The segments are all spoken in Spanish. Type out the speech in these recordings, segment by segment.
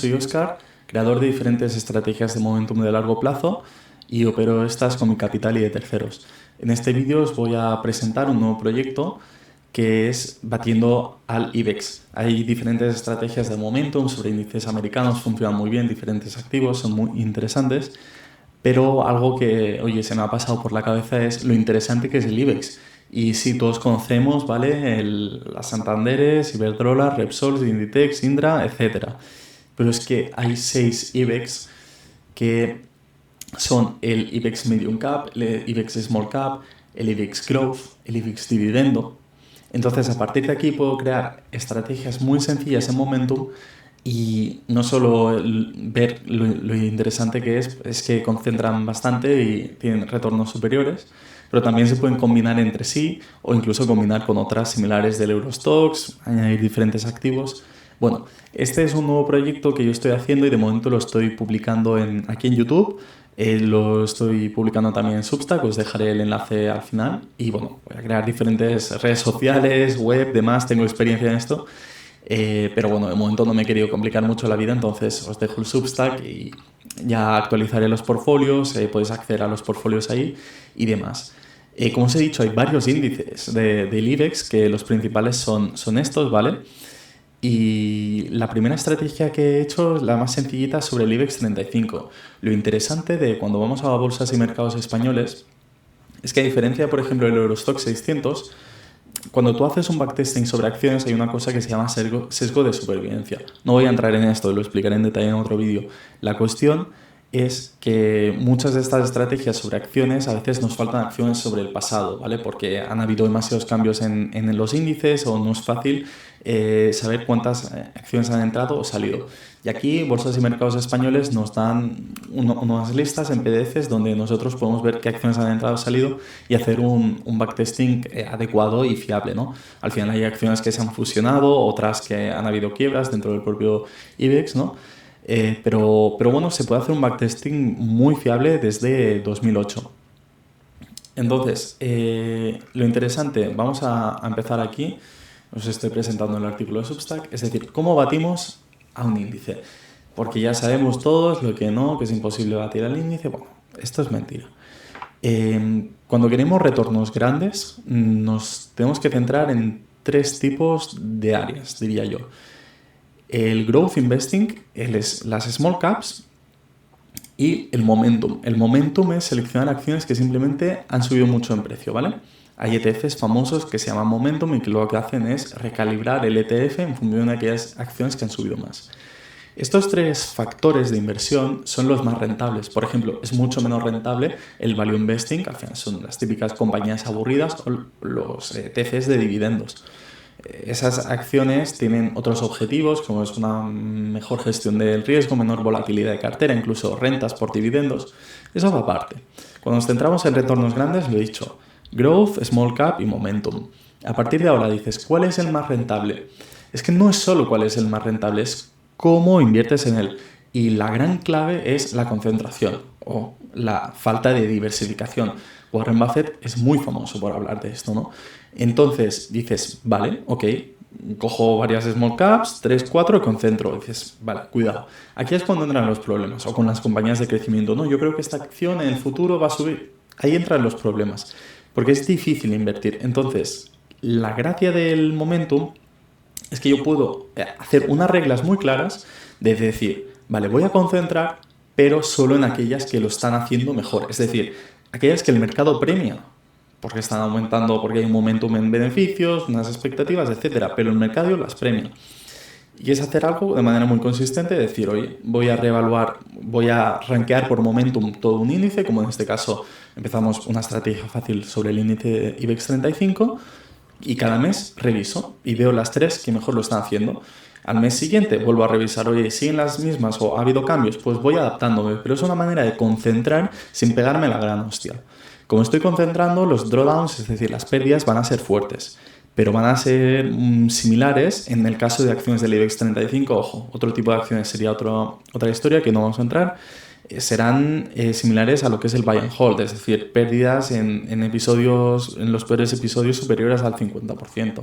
Soy Oscar, creador de diferentes estrategias de momentum de largo plazo y opero estas con mi capital y de terceros. En este vídeo os voy a presentar un nuevo proyecto que es batiendo al IBEX. Hay diferentes estrategias de momentum sobre índices americanos, funcionan muy bien, diferentes activos, son muy interesantes, pero algo que, oye, se me ha pasado por la cabeza es lo interesante que es el IBEX. Y sí, todos conocemos, ¿vale? Las Santanderes, Iberdrola, Repsol, Inditex, Indra, etcétera. Pero es que hay 6 IBEX que son el IBEX Medium Cap, el IBEX Small Cap, el IBEX Growth, el IBEX Dividendo. Entonces, a partir de aquí puedo crear estrategias muy sencillas en Momentum y no solo ver lo interesante que es que concentran bastante y tienen retornos superiores, pero también se pueden combinar entre sí o incluso combinar con otras similares del Eurostoxx, añadir diferentes activos. Bueno, este es un nuevo proyecto que yo estoy haciendo y de momento lo estoy publicando aquí en YouTube. Lo estoy publicando también en Substack, os dejaré el enlace al final. Y bueno, voy a crear diferentes redes sociales, web, demás, tengo experiencia en esto. Pero bueno, de momento no me he querido complicar mucho la vida, entonces os dejo el Substack y ya actualizaré los portfolios, podéis acceder a los portfolios ahí y demás. Como os he dicho, hay varios índices del IBEX, que los principales son estos, ¿vale? Y la primera estrategia que he hecho es la más sencillita sobre el IBEX 35. Lo interesante de cuando vamos a bolsas y mercados españoles es que a diferencia, por ejemplo, del Eurostoxx 600, cuando tú haces un backtesting sobre acciones hay una cosa que se llama sesgo de supervivencia. No voy a entrar en esto, lo explicaré en detalle en otro vídeo. La cuestión es que muchas de estas estrategias sobre acciones a veces nos faltan acciones sobre el pasado, ¿vale? Porque han habido demasiados cambios en los índices o no es fácil saber cuántas acciones han entrado o salido. Y aquí Bolsas y Mercados Españoles nos dan unas listas en PDFs donde nosotros podemos ver qué acciones han entrado o salido y hacer un backtesting adecuado y fiable, ¿no? Al final hay acciones que se han fusionado, otras que han habido quiebras dentro del propio IBEX, ¿no? Pero bueno, se puede hacer un backtesting muy fiable desde 2008. Entonces, lo interesante, vamos a empezar aquí. Os estoy presentando el artículo de Substack, es decir, cómo batimos a un índice. Porque ya sabemos todos lo que no, que es imposible batir al índice. Bueno, esto es mentira. Cuando queremos retornos grandes, nos tenemos que centrar en 3 tipos de áreas, diría yo. El Growth Investing, las Small Caps y el Momentum. El Momentum es seleccionar acciones que simplemente han subido mucho en precio, ¿vale? Hay ETFs famosos que se llaman Momentum y que lo que hacen es recalibrar el ETF en función de aquellas acciones que han subido más. Estos 3 factores de inversión son los más rentables. Por ejemplo, es mucho menos rentable el Value Investing, que al final son las típicas compañías aburridas, o los ETFs de dividendos. Esas acciones tienen otros objetivos, como es una mejor gestión del riesgo, menor volatilidad de cartera, incluso rentas por dividendos. Eso va aparte. Cuando nos centramos en retornos grandes, lo he dicho, Growth, Small Cap y Momentum. A partir de ahora dices, ¿cuál es el más rentable? Es que no es solo cuál es el más rentable, es cómo inviertes en él. Y la gran clave es la concentración o la falta de diversificación. Warren Buffett es muy famoso por hablar de esto, ¿no? Entonces dices, vale, ok, cojo varias small caps, 3, 4 y concentro. Dices, vale, cuidado. Aquí es cuando entran los problemas, o con las compañías de crecimiento. No, yo creo que esta acción en el futuro va a subir. Ahí entran los problemas, porque es difícil invertir. Entonces, la gracia del momentum es que yo puedo hacer unas reglas muy claras de decir, vale, voy a concentrar, pero solo en aquellas que lo están haciendo mejor. Es decir, aquellas que el mercado premia, porque están aumentando, porque hay un momentum en beneficios, unas expectativas, etcétera, pero el mercado las premia. Y es hacer algo de manera muy consistente, decir, oye, voy a reevaluar, voy a rankear por momentum todo un índice, como en este caso empezamos una estrategia fácil sobre el índice IBEX 35, y cada mes reviso y veo las 3 que mejor lo están haciendo. Al mes siguiente vuelvo a revisar, oye, ¿siguen las mismas o ha habido cambios? Pues voy adaptándome, pero es una manera de concentrar sin pegarme la gran hostia. Como estoy concentrando, los drawdowns, es decir, las pérdidas van a ser fuertes, pero van a ser similares en el caso de acciones del IBEX 35. Ojo, otro tipo de acciones sería otra historia que no vamos a entrar. Serán similares a lo que es el buy and hold, es decir, pérdidas en los peores episodios superiores al 50%.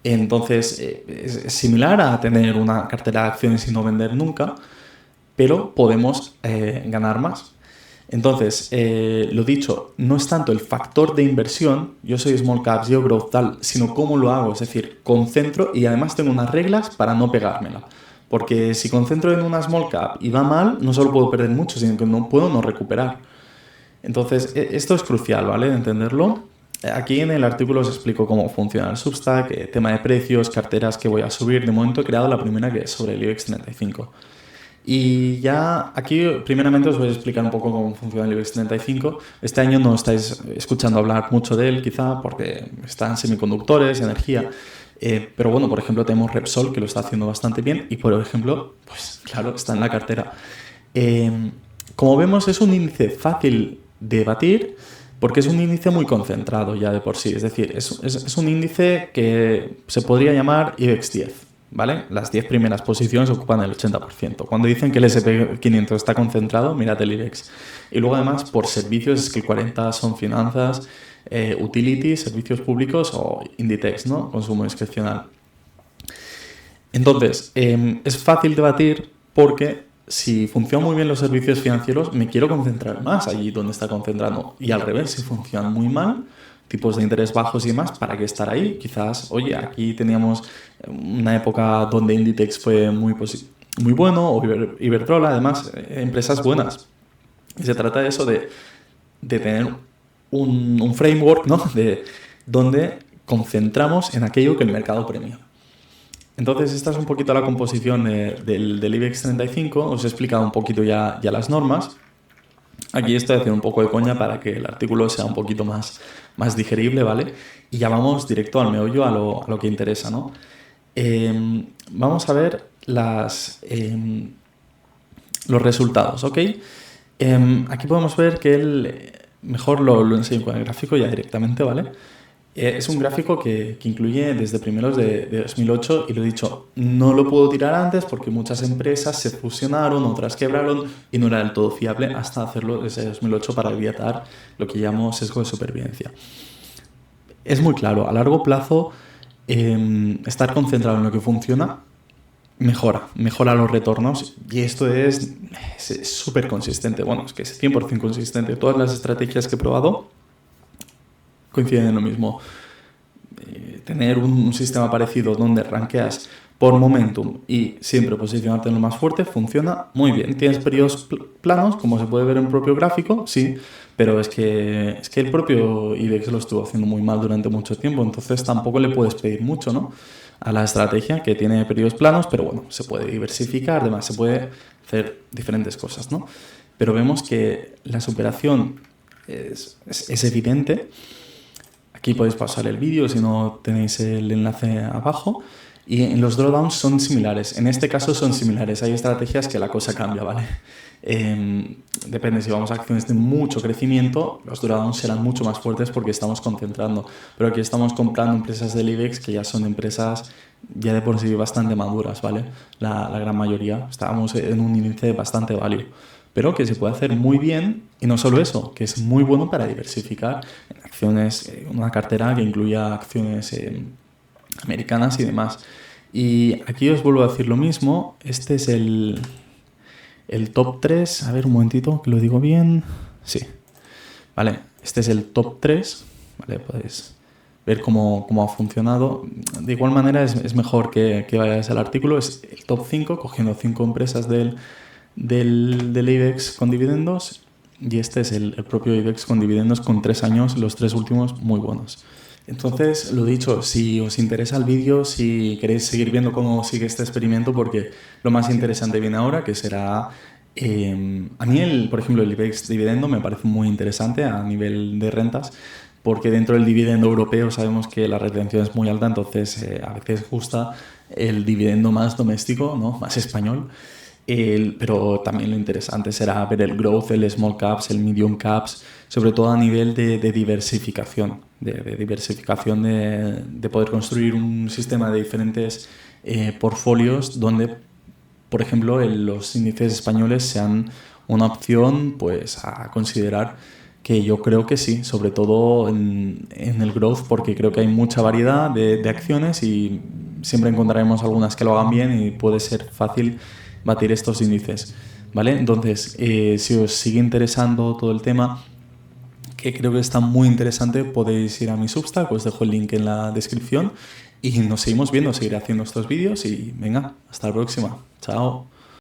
Entonces, es similar a tener una cartera de acciones y no vender nunca, pero podemos ganar más. Entonces, lo dicho, no es tanto el factor de inversión, yo soy small caps, yo growth tal, sino cómo lo hago, es decir, concentro y además tengo unas reglas para no pegármela. Porque si concentro en una small cap y va mal, no solo puedo perder mucho, sino que no puedo no recuperar. Entonces, esto es crucial, ¿vale? De entenderlo. Aquí en el artículo os explico cómo funciona el Substack, tema de precios, carteras que voy a subir. De momento he creado la primera, que es sobre el IBEX 35. Y ya aquí primeramente os voy a explicar un poco cómo funciona el IBEX 35. Este año no estáis escuchando hablar mucho de él, quizá porque están semiconductores, energía. Pero bueno, por ejemplo, tenemos Repsol, que lo está haciendo bastante bien, y por ejemplo, pues claro, está en la cartera. Como vemos, es un índice fácil de batir porque es un índice muy concentrado ya de por sí. Es decir, es un índice que se podría llamar IBEX 10, ¿vale? Las 10 primeras posiciones ocupan el 80%. Cuando dicen que el S&P 500 está concentrado, mirad el IBEX. Y luego además, por servicios, es que el 40 son finanzas, utilities, servicios públicos o Inditex, ¿no? Consumo discrecional. Entonces, es fácil debatir porque si funcionan muy bien los servicios financieros, me quiero concentrar más allí donde está concentrando. Y al revés, si funcionan muy mal, tipos de interés bajos y demás, ¿para qué estar ahí? Quizás, oye, aquí teníamos una época donde Inditex fue muy bueno, o Iberdrola, además, empresas buenas. Y se trata de eso, de tener un framework, ¿no? De donde concentramos en aquello que el mercado premia. Entonces, esta es un poquito la composición del IBEX 35. Os he explicado un poquito ya las normas. Aquí estoy haciendo un poco de coña para que el artículo sea un poquito más digerible, ¿vale? Y ya vamos directo al meollo, a lo que interesa, ¿no? Vamos a ver los resultados, ¿ok? Aquí podemos ver que mejor lo enseño con el gráfico ya directamente, ¿vale? Es un gráfico que incluye desde primeros de 2008 y lo he dicho, no lo puedo tirar antes porque muchas empresas se fusionaron, otras quebraron y no era del todo fiable hasta hacerlo desde 2008 para evitar lo que llamo sesgo de supervivencia. Es muy claro, a largo plazo estar concentrado en lo que funciona mejora los retornos y esto es súper consistente. Bueno, es que es 100% consistente. Todas las estrategias que he probado coinciden en lo mismo. Tener un sistema parecido donde rankeas por momentum y siempre posicionarte en lo más fuerte funciona muy bien. Tienes periodos planos, como se puede ver en el propio gráfico, sí, pero es que el propio IBEX lo estuvo haciendo muy mal durante mucho tiempo, entonces tampoco le puedes pedir mucho, ¿no?, a la estrategia, que tiene periodos planos, pero bueno, se puede diversificar, además se puede hacer diferentes cosas, ¿no? Pero vemos que la superación es evidente. Aquí podéis pasar el vídeo si no tenéis el enlace abajo. Y en los drawdowns son similares. En este caso son similares. Hay estrategias que la cosa cambia, ¿vale? Depende, si vamos a acciones de mucho crecimiento, los drawdowns serán mucho más fuertes porque estamos concentrando. Pero aquí estamos comprando empresas del IBEX que ya son empresas ya de por sí bastante maduras, ¿vale? La gran mayoría. Estábamos en un índice bastante value, pero que se puede hacer muy bien, y no solo eso, que es muy bueno para diversificar en acciones, una cartera que incluya acciones americanas y demás. Y aquí os vuelvo a decir lo mismo, este es el top 3, a ver un momentito, que lo digo bien, sí, vale, este es el top 3, vale, podéis ver cómo ha funcionado. De igual manera es mejor que vayáis al artículo, es el top 5, cogiendo 5 empresas del IBEX con dividendos, y este es el propio IBEX con dividendos con 3 años, los 3 últimos muy buenos. Entonces, lo dicho, si os interesa el vídeo, si queréis seguir viendo cómo sigue este experimento, porque lo más interesante viene ahora, que será... a mí, por ejemplo, el IBEX dividendo me parece muy interesante a nivel de rentas, porque dentro del dividendo europeo sabemos que la retención es muy alta, entonces a veces gusta el dividendo más doméstico, ¿no?, más español. Pero también lo interesante será ver el growth, el small caps, el medium caps, sobre todo a nivel de diversificación, de poder construir un sistema de diferentes portfolios donde, por ejemplo, los índices españoles sean una opción pues a considerar que yo creo que sí, sobre todo en el growth, porque creo que hay mucha variedad de acciones y siempre encontraremos algunas que lo hagan bien y puede ser fácil batir estos índices, ¿vale? Entonces, si os sigue interesando todo el tema, que creo que está muy interesante, podéis ir a mi Substack, os dejo el link en la descripción y nos seguimos viendo, seguiré haciendo estos vídeos y venga, hasta la próxima. Chao.